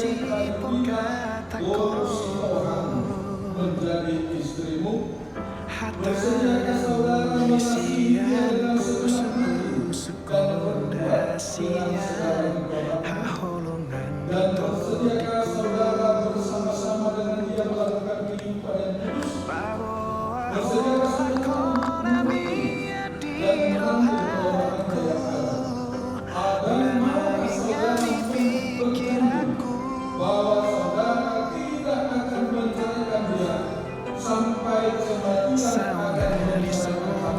meskipun kataku menjadi istrimu, hatta misianku sukondasian haholongan dan bersediakah saudara bersama-sama dengan dia melakukan kehidupan yang kudus, bersediakah saudara dan bahwa saudara tidak akan menceraikan dia sampai kematian akan memisahkan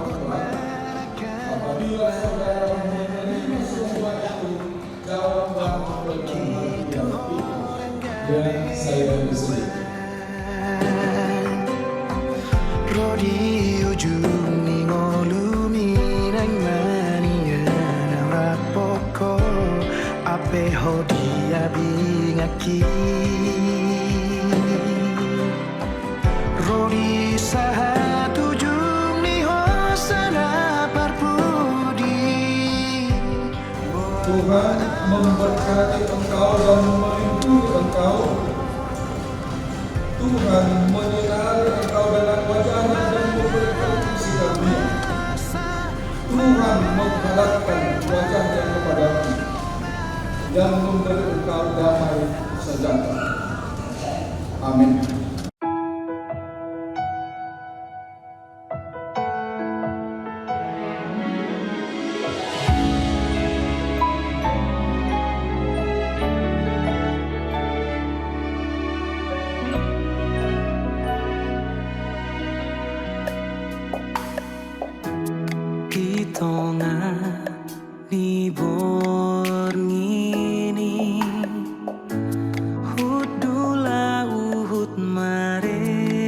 apabila saudara menerima semua itu, jawablah dengan dan saya bersedia. Rodi ujung ningolu minang manian rapoko ape hodi abingaki Rodi sahat ujung ni hosana parpudi Tuhan memberkati engkau dan melindungi engkau. Tuhan menyinari engkau dengan wajahnya dan memberkati sikapnya. Tuhan menghadapkan wajahnya kepadamu dan memberi engkau damai sejahtera. Amin. Kitonga ni borngini hudula uhud marete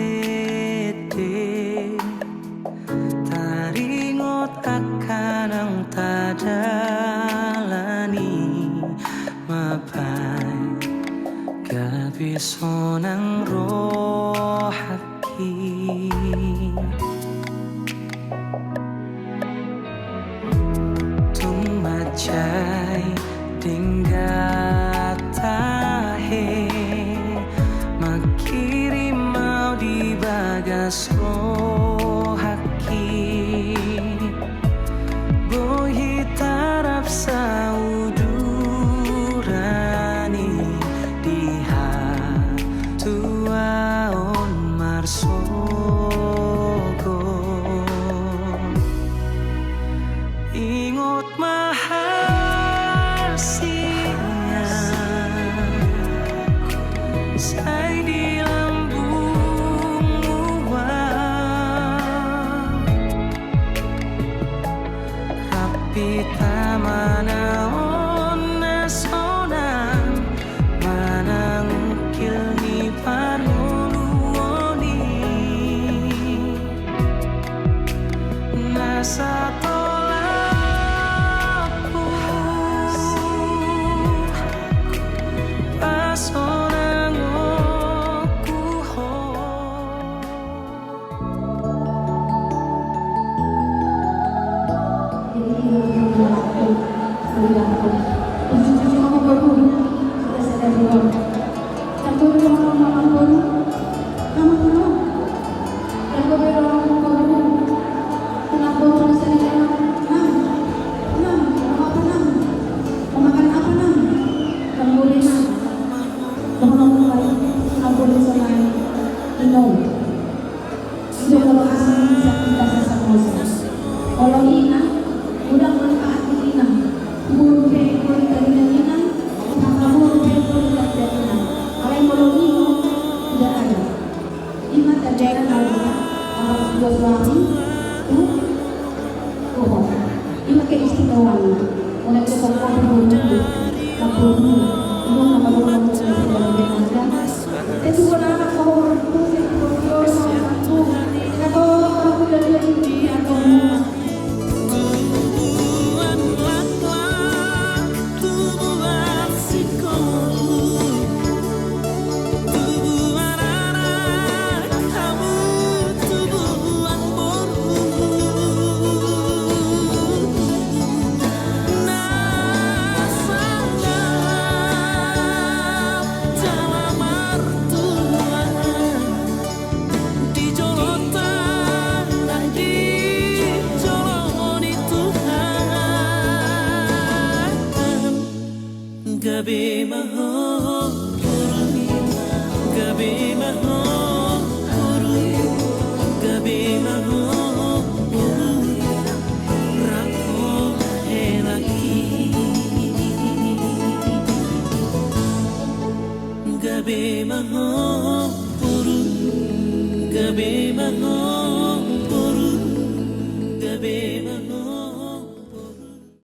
taringot akan ang tadalani mapai kabisonang rohaki Jai dinggatahe makiri mau dibagas rohaki bohi tarap saudurani diha tuaon marsogo ingot mahasinya say di lambung luar rapi tamanaon nasonan manangukil ni panuluoni nasa gabi maho gabi maho gabi maho rako helaki gabi maho gabi